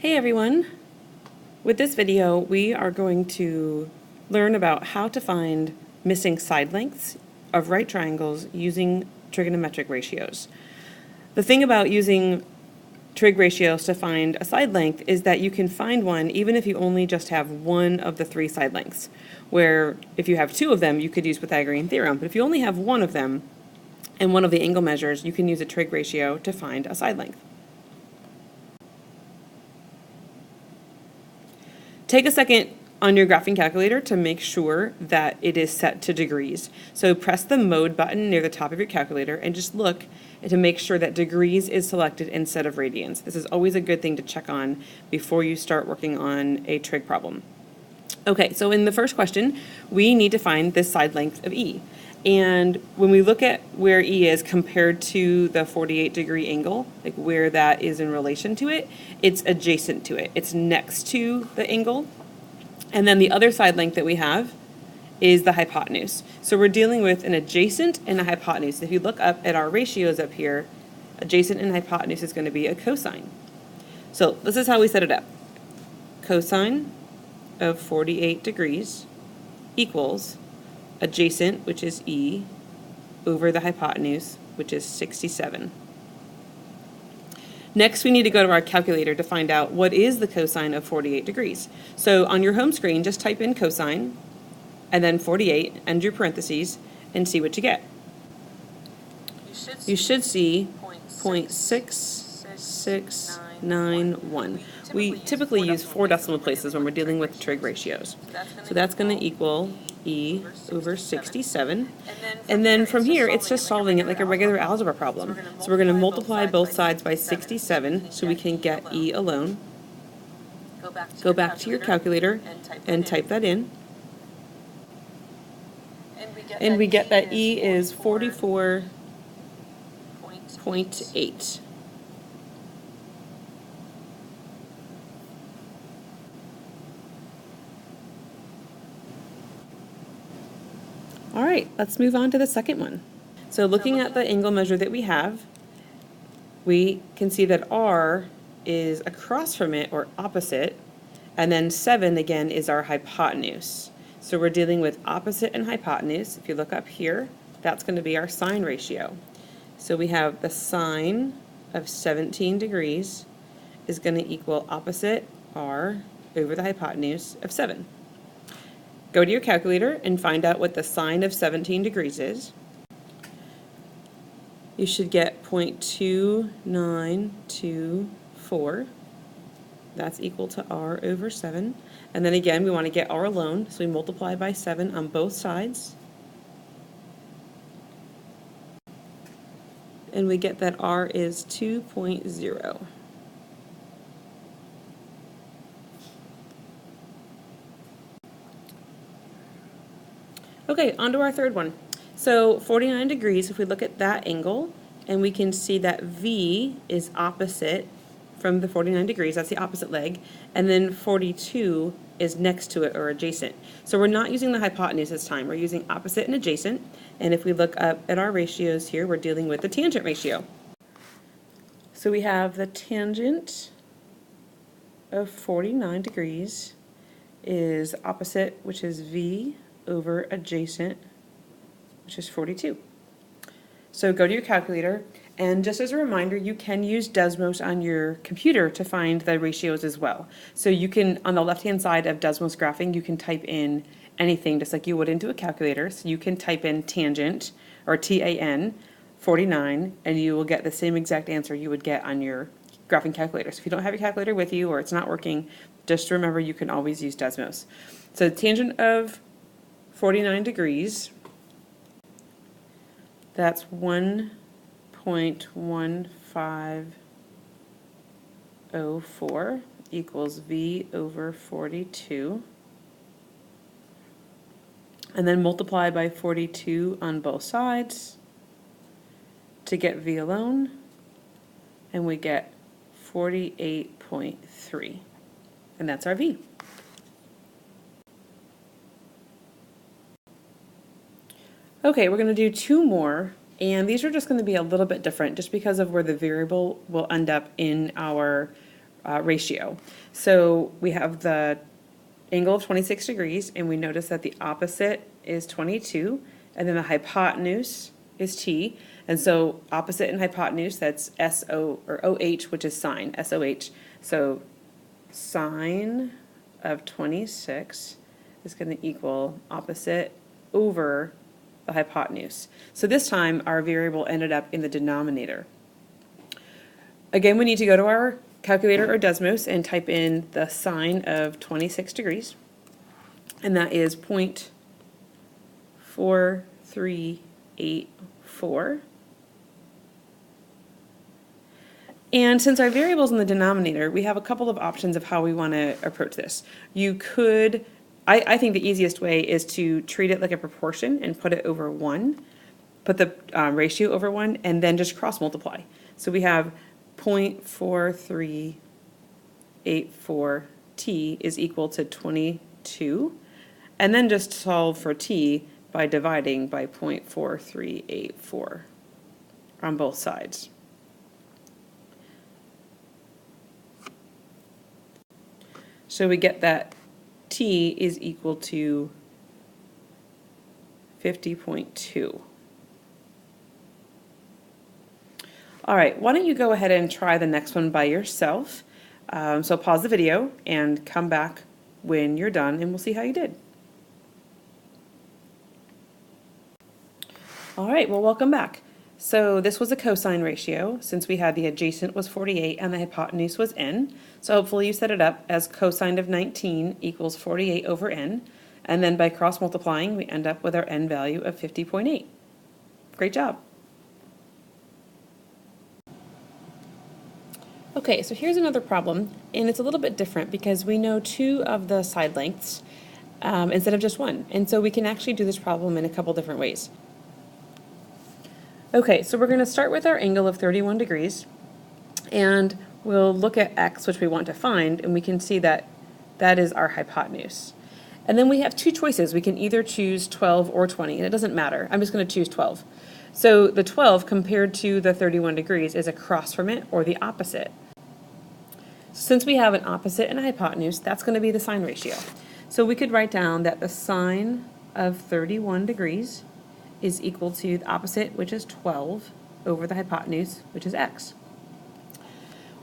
Hey everyone! With this video, we are going to learn about how to find missing side lengths of right triangles using trigonometric ratios. The thing about using trig ratios to find a side length is that you can find one even if you only just have one of the three side lengths, where if you have two of them, you could use Pythagorean theorem, but if you only have one of them and one of the angle measures, you can use a trig ratio to find a side length. Take a second on your graphing calculator to make sure that it is set to degrees. So press the mode button near the top of your calculator and just look to make sure that degrees is selected instead of radians. This is always a good thing to check on before you start working on a trig problem. Okay, so in the first question, we need to find this side length of E. And when we look at where E is compared to the 48-degree angle, like where that is in relation to it, it's adjacent to it. It's next to the angle. And then the other side length that we have is the hypotenuse. So we're dealing with an adjacent and a hypotenuse. If you look up at our ratios up here, adjacent and hypotenuse is going to be a cosine. So this is how we set it up. Cosine of 48 degrees equals adjacent, which is E, over the hypotenuse, which is 67. Next, we need to go to our calculator to find out what is the cosine of 48 degrees. So on your home screen, just type in cosine, and then 48, end your parentheses, and see what you get. You should see 0.6691. We typically use 4 decimal places when we're dealing with trig ratios. So that's going to equal E over 67. And then from here, it's just solving it like a regular algebra problem. So we're going to multiply both sides by 67 so we can get E alone. Go back to your calculator and type that in. And we get that E is 44.8. All right, let's move on to the second one. So looking at the angle measure that we have, we can see that R is across from it or opposite, and then 7 again is our hypotenuse. So we're dealing with opposite and hypotenuse. If you look up here, that's going to be our sine ratio. So we have the sine of 17 degrees is going to equal opposite R over the hypotenuse of 7. Go to your calculator and find out what the sine of 17 degrees is. You should get 0.2924. That's equal to R over 7. And then again, we want to get R alone, so we multiply by 7 on both sides. And we get that R is 2.0. Okay, on to our third one. So 49 degrees, if we look at that angle, and we can see that V is opposite from the 49 degrees, that's the opposite leg, and then 42 is next to it or adjacent. So we're not using the hypotenuse this time, we're using opposite and adjacent, and if we look up at our ratios here, we're dealing with the tangent ratio. So we have the tangent of 49 degrees is opposite, which is V, over adjacent, which is 42. So go to your calculator, and just as a reminder, you can use Desmos on your computer to find the ratios as well. So you can, on the left-hand side of Desmos graphing, you can type in anything just like you would into a calculator. So you can type in tangent, or TAN, 49, and you will get the same exact answer you would get on your graphing calculator. So if you don't have your calculator with you or it's not working, just remember you can always use Desmos. So the tangent of 49 degrees, that's 1.1504 equals V over 42. And then multiply by 42 on both sides to get V alone, and we get 48.3. And that's our V. Okay, we're going to do 2 more, and these are just going to be a little bit different just because of where the variable will end up in our ratio. So we have the angle of 26 degrees, and we notice that the opposite is 22, and then the hypotenuse is t. And so opposite and hypotenuse, that's SO or OH, which is sine, SOH. So sine of 26 is going to equal opposite over the hypotenuse. So this time our variable ended up in the denominator. Again, we need to go to our calculator or Desmos and type in the sine of 26 degrees, and that is 0.4384. And since our variable's in the denominator, we have a couple of options of how we want to approach this. You could, I think the easiest way is to treat it like a proportion and put it over 1, put the ratio over 1, and then just cross multiply. So we have 0.4384t is equal to 22, and then just solve for t by dividing by 0.4384 on both sides. So we get that t is equal to 50.2. All right, why don't you go ahead and try the next one by yourself. So pause the video and come back when you're done, and we'll see how you did. All right, well, welcome back. So this was a cosine ratio, since we had the adjacent was 48 and the hypotenuse was n. So hopefully you set it up as cosine of 19 equals 48 over n. And then by cross multiplying, we end up with our n value of 50.8. Great job. Okay, so here's another problem, and it's a little bit different because we know 2 of the side lengths instead of just 1. And so we can actually do this problem in a couple different ways. Okay, so we're going to start with our angle of 31 degrees, and we'll look at x, which we want to find, and we can see that that is our hypotenuse. And then we have 2 choices. We can either choose 12 or 20, and it doesn't matter. I'm just going to choose 12. So the 12 compared to the 31 degrees is across from it or the opposite. Since we have an opposite and a hypotenuse, that's going to be the sine ratio. So we could write down that the sine of 31 degrees is equal to the opposite, which is 12, over the hypotenuse, which is x.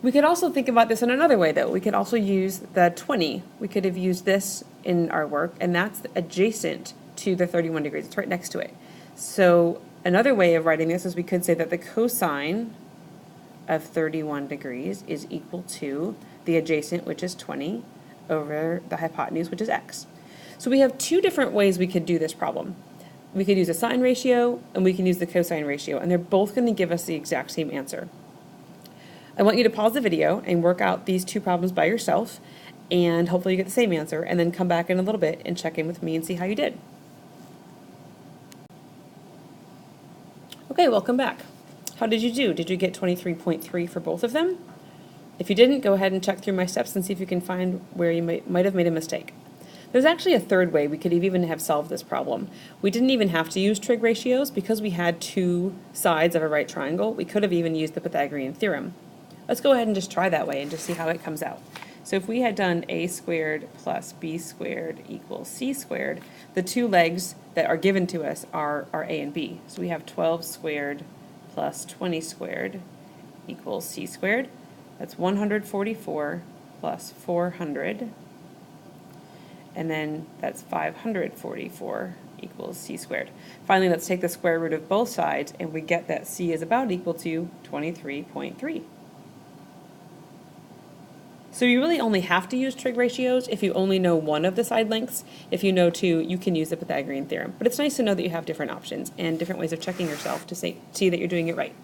We could also think about this in another way, though. We could also use the 20. We could have used this in our work, and that's adjacent to the 31 degrees. It's right next to it. So another way of writing this is we could say that the cosine of 31 degrees is equal to the adjacent, which is 20, over the hypotenuse, which is x. So we have 2 different ways we could do this problem. We could use a sine ratio, and we can use the cosine ratio, and they're both going to give us the exact same answer. I want you to pause the video and work out these 2 problems by yourself, and hopefully you get the same answer, and then come back in a little bit and check in with me and see how you did. Okay, welcome back. How did you do? Did you get 23.3 for both of them? If you didn't, go ahead and check through my steps and see if you can find where you might have made a mistake. There's actually a third way we could even have solved this problem. We didn't even have to use trig ratios because we had 2 sides of a right triangle. We could have even used the Pythagorean theorem. Let's go ahead and just try that way and just see how it comes out. So if we had done a squared plus b squared equals c squared, the 2 legs that are given to us are a and b. So we have 12 squared plus 20 squared equals c squared. That's 144 plus 400. And then that's 544 equals c squared. Finally, let's take the square root of both sides, and we get that c is about equal to 23.3. So you really only have to use trig ratios if you only know one of the side lengths. If you know 2, you can use the Pythagorean theorem. But it's nice to know that you have different options and different ways of checking yourself to see that you're doing it right.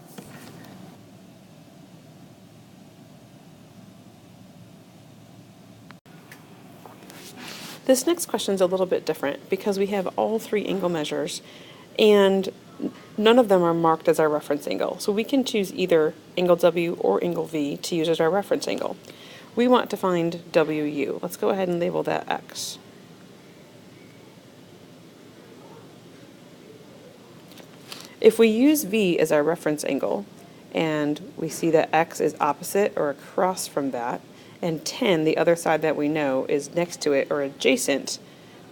This next question is a little bit different because we have all 3 angle measures, and none of them are marked as our reference angle. So we can choose either angle W or angle V to use as our reference angle. We want to find WU. Let's go ahead and label that X. If we use V as our reference angle, and we see that X is opposite or across from that, and 10, the other side that we know, is next to it or adjacent,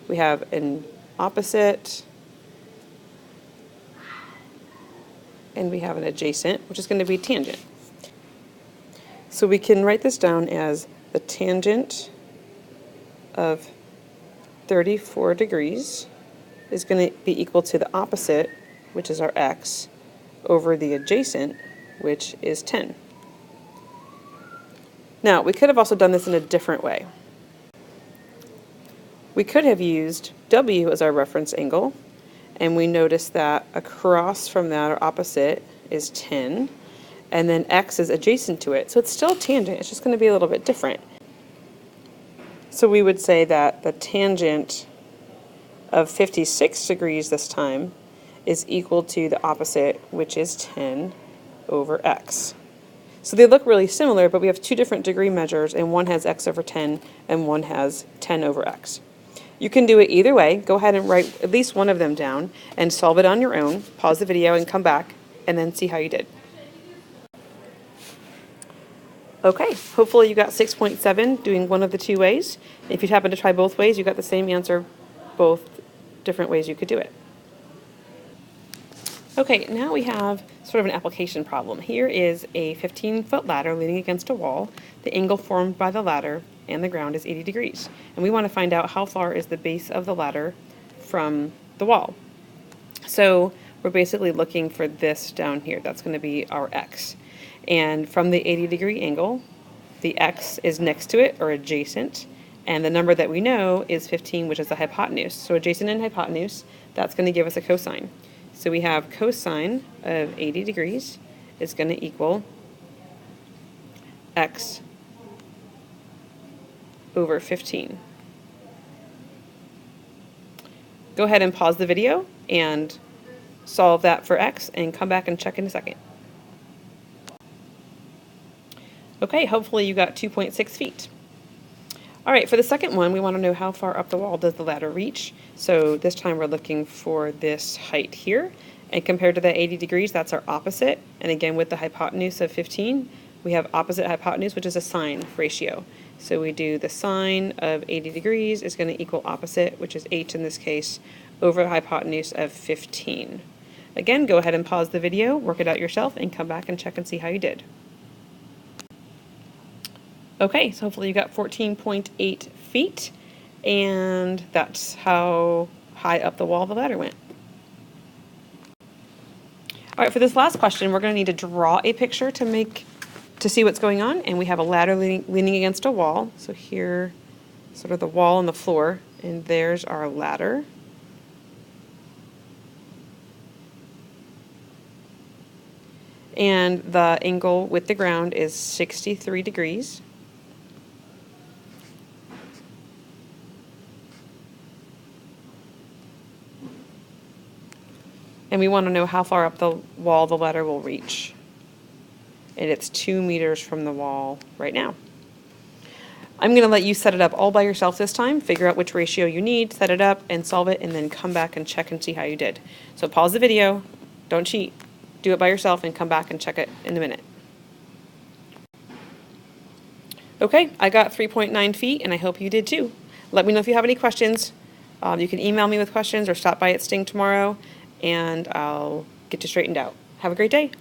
we have an opposite and we have an adjacent, which is going to be tangent. So we can write this down as the tangent of 34 degrees is going to be equal to the opposite, which is our x, over the adjacent, which is 10. Now, we could have also done this in a different way. We could have used W as our reference angle, and we notice that across from that, or opposite, is 10, and then X is adjacent to it. So it's still tangent, it's just going to be a little bit different. So we would say that the tangent of 56 degrees this time is equal to the opposite, which is 10 over X. So they look really similar, but we have two different degree measures, and one has X over 10, and one has 10 over X. You can do it either way. Go ahead and write at least one of them down and solve it on your own. Pause the video and come back and then see how you did. Okay, hopefully you got 6.7 doing one of the two ways. If you happen to try both ways, you got the same answer, both different ways you could do it. Okay, now we have sort of an application problem. Here is a 15-foot ladder leaning against a wall. The angle formed by the ladder and the ground is 80 degrees. And we want to find out how far is the base of the ladder from the wall. So we're basically looking for this down here. That's going to be our x. And from the 80-degree angle, the x is next to it or adjacent. And the number that we know is 15, which is the hypotenuse. So adjacent and hypotenuse, that's going to give us a cosine. So we have cosine of 80 degrees is going to equal x over 15. Go ahead and pause the video and solve that for x and come back and check in a second. Okay, hopefully you got 2.6 feet. All right, for the second one, we want to know how far up the wall does the ladder reach. So this time we're looking for this height here. And compared to the 80 degrees, that's our opposite. And again, with the hypotenuse of 15, we have opposite hypotenuse, which is a sine ratio. So we do the sine of 80 degrees is going to equal opposite, which is h in this case, over the hypotenuse of 15. Again, go ahead and pause the video, work it out yourself, and come back and check and see how you did. Okay, so hopefully you got 14.8 feet, and that's how high up the wall the ladder went. All right, for this last question, we're going to need to draw a picture to see what's going on, and we have a ladder leaning against a wall. So here, sort of the wall and the floor, and there's our ladder. And the angle with the ground is 63 degrees. And we want to know how far up the wall the ladder will reach. And it's 2 meters from the wall right now. I'm going to let you set it up all by yourself this time, figure out which ratio you need, set it up, and solve it, and then come back and check and see how you did. So pause the video, don't cheat, do it by yourself, and come back and check it in a minute. Okay, I got 3.9 feet, and I hope you did too. Let me know if you have any questions. You can email me with questions or stop by at Sting tomorrow, and I'll get you straightened out. Have a great day.